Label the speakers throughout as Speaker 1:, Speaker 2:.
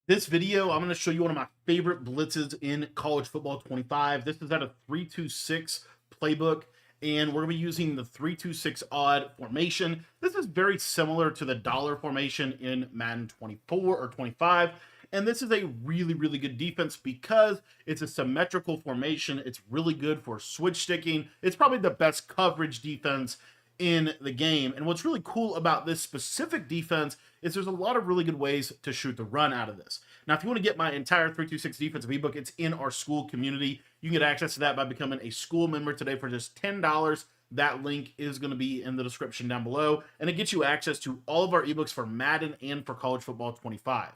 Speaker 1: This video, I'm going to show you one of my favorite blitzes in college football 25. This is out of 3-2-6 playbook, and we're going to be using the 3-2-6 odd formation. This is very similar to the dollar formation in Madden 24 or 25. And this is a really good defense because it's a symmetrical formation. It's really good for switch sticking. It's probably the best coverage defense in the game. And what's really cool about this specific defense is there's a lot of really good ways to shoot the run out of this. Now, if you want to get my entire 326 defensive ebook, it's in our school community. You can get access to that by becoming a school member today for just $10. That link is going to be in the description down below, and it gets you access to all of our ebooks for Madden and for college football 25.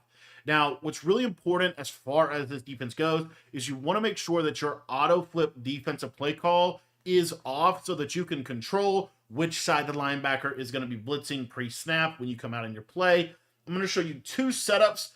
Speaker 1: Now, what's really important as far as this defense goes is you want to make sure that your auto flip defensive play call is off so that you can control which side the linebacker is going to be blitzing pre-snap when you come out in your play. I'm going to show you two setups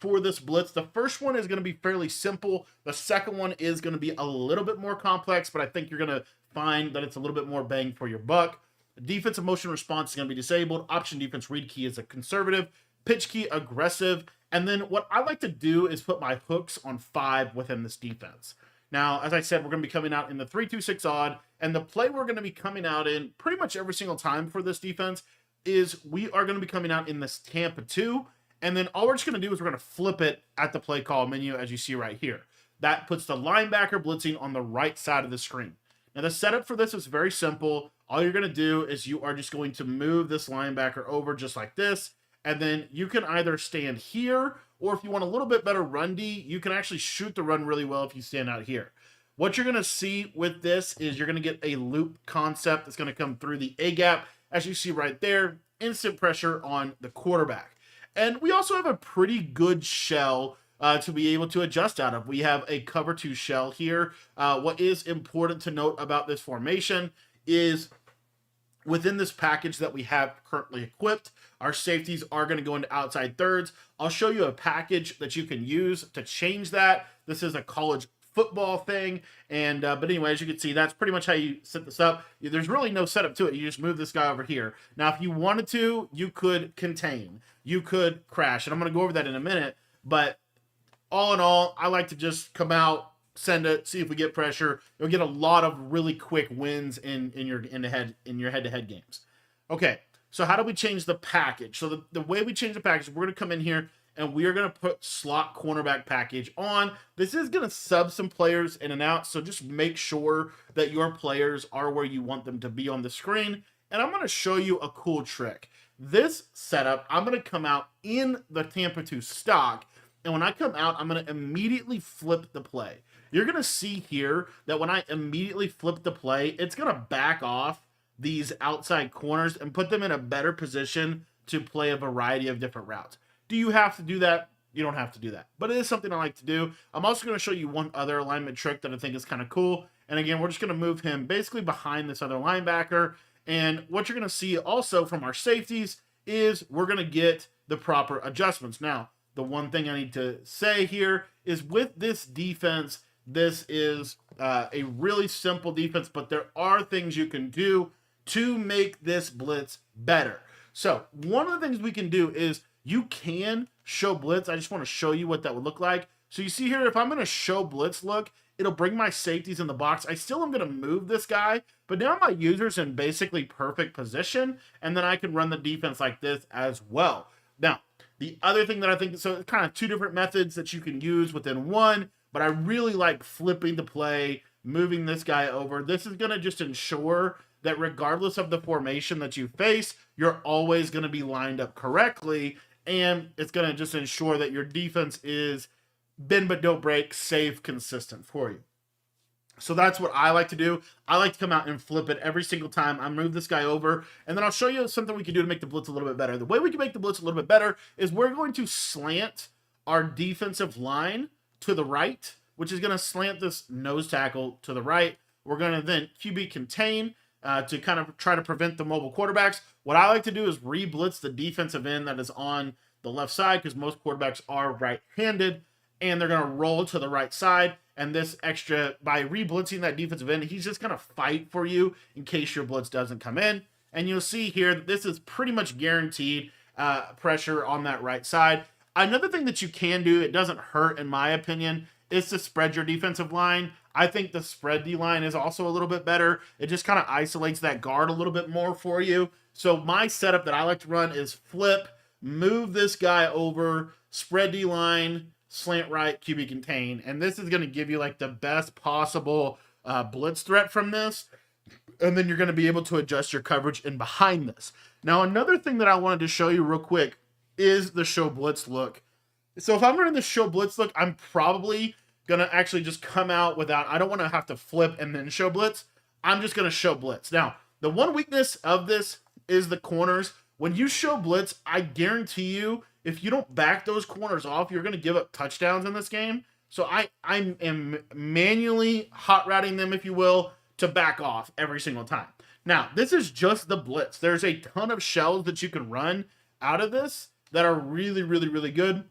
Speaker 1: for this blitz. The first one is going to be fairly simple. The second one is going to be a little bit more complex, but I think you're going to find that it's a little bit more bang for your buck. Defensive motion response is going to be disabled. Option defense read key is a conservative. Pitch key aggressive. And then what I like to do is put my hooks on 5 within this defense. Now, as I said, we're going to be coming out in the 3-2-6 odd, and the play we're going to be coming out in pretty much every single time for this defense is we are going to be coming out in this Tampa 2, and then all we're just going to do is we're going to flip it at the play call menu, as you see right here. That puts the linebacker blitzing on the right side of the screen. Now, the setup for this is very simple. All you're going to do is you are just going to move this linebacker over just like this, and then you can either stand here, or if you want a little bit better run D, you can actually shoot the run really well if you stand out here. What you're going to see with this is you're going to get a loop concept that's going to come through the A-gap. As you see right there, instant pressure on the quarterback. And we also have a pretty good shell to be able to adjust out of. We have a cover 2 shell here. What is important to note about this formation is within this package that we have currently equipped, our safeties are going to go into outside thirds. I'll show you a package that you can use to change that. This is a college football thing. And but anyway, as you can see, that's pretty much how you set this up. There's really no setup to it. You just move this guy over here. Now, if you wanted to, you could contain. You could crash. And I'm going to go over that in a minute. But all in all, I like to just come out, send it, see if we get pressure. You'll get a lot of really quick wins in your head-to-head games. Okay, so how do we change the package? So the way we change the package, we're going to come in here and we are going to put slot cornerback package on. This is going to sub some players in and out, so just make sure that your players are where you want them to be on the screen. And I'm going to show you a cool trick. This setup, I'm going to come out in the Tampa 2 stock, and when I come out, I'm going to immediately flip the play. You're going to see here that when I immediately flip the play, it's going to back off these outside corners and put them in a better position to play a variety of different routes. Do you have to do that? You don't have to do that, but it is something I like to do. I'm also going to show you one other alignment trick that I think is kind of cool. And again, we're just going to move him basically behind this other linebacker. And what you're going to see also from our safeties is we're going to get the proper adjustments. Now, the one thing I need to say here is with this defense, this is a really simple defense, but there are things you can do to make this blitz better. So one of the things we can do is you can show blitz. I just want to show you what that would look like. So you see here, if I'm going to show blitz look, it'll bring my safeties in the box. I still am going to move this guy, but now my user's in basically perfect position, and then I can run the defense like this as well. Now, the other thing that I think, so it's kind of two different methods that you can use within one, but I really like flipping the play, moving this guy over. This is going to just ensure that regardless of the formation that you face, you're always going to be lined up correctly, and it's going to just ensure that your defense is bend but don't break, safe, consistent for you. So that's what I like to do. I like to come out and flip it every single time I move this guy over. And then I'll show you something we can do to make the blitz a little bit better. The way we can make the blitz a little bit better is we're going to slant our defensive line to the right, which is going to slant this nose tackle to the right. We're going to then QB contain to kind of try to prevent the mobile quarterbacks. What I like to do is re-blitz the defensive end that is on the left side because most quarterbacks are right-handed, and they're going to roll to the right side. And this extra, by re-blitzing that defensive end, he's just going to fight for you in case your blitz doesn't come in. And you'll see here that this is pretty much guaranteed pressure on that right side. Another thing that you can do, it doesn't hurt in my opinion, is to spread your defensive line. I think the spread D line is also a little bit better. It just kind of isolates that guard a little bit more for you. So my setup that I like to run is flip, move this guy over, spread D line, slant right, QB contain. And this is going to give you like the best possible blitz threat from this. And then you're going to be able to adjust your coverage in behind this. Now, another thing that I wanted to show you real quick is the show blitz look. So if I'm running the show blitz look, I'm probably going to actually just come out without, I don't want to have to flip and then show blitz. I'm just going to show blitz. Now, the one weakness of this is the corners. When you show blitz, I guarantee you, if you don't back those corners off, you're going to give up touchdowns in this game. So I am manually hot routing them, if you will, to back off every single time. Now, this is just the blitz. There's a ton of shells that you can run out of this that are really, really, really good,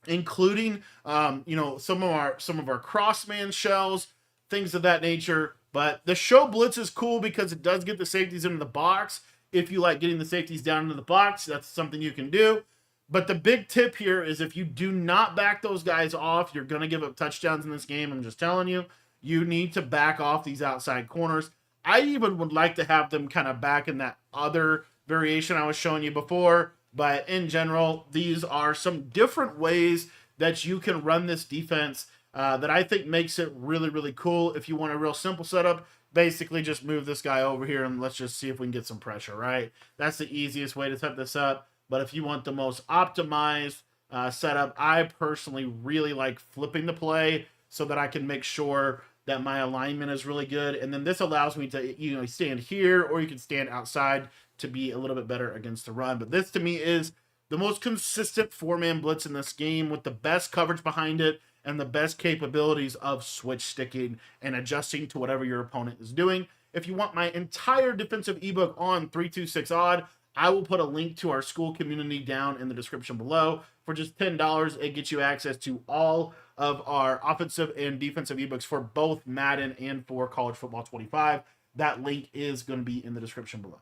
Speaker 1: including some of our crossman shells, things of that nature. But the show blitz is cool because it does get the safeties into the box. If you like getting the safeties down into the box, that's something you can do. But the big tip here is if you do not back those guys off, you're going to give up touchdowns in this game. I'm just telling you, you need to back off these outside corners. I even would like to have them kind of back in that other variation I was showing you before. But in general, these are some different ways that you can run this defense that I think makes it really, really cool. If you want a real simple setup, basically just move this guy over here and let's just see if we can get some pressure, right? That's the easiest way to set this up. But if you want the most optimized setup, I personally really like flipping the play so that I can make sure that my alignment is really good. And then this allows me to, stand here, or you can stand outside to be a little bit better against the run. But this to me is the most consistent 4-man blitz in this game with the best coverage behind it and the best capabilities of switch sticking and adjusting to whatever your opponent is doing. If you want my entire defensive ebook on 326 odd, I will put a link to our school community down in the description below. For just $10, it gets you access to all of our offensive and defensive ebooks for both Madden and for College Football 25. That link is going to be in the description below.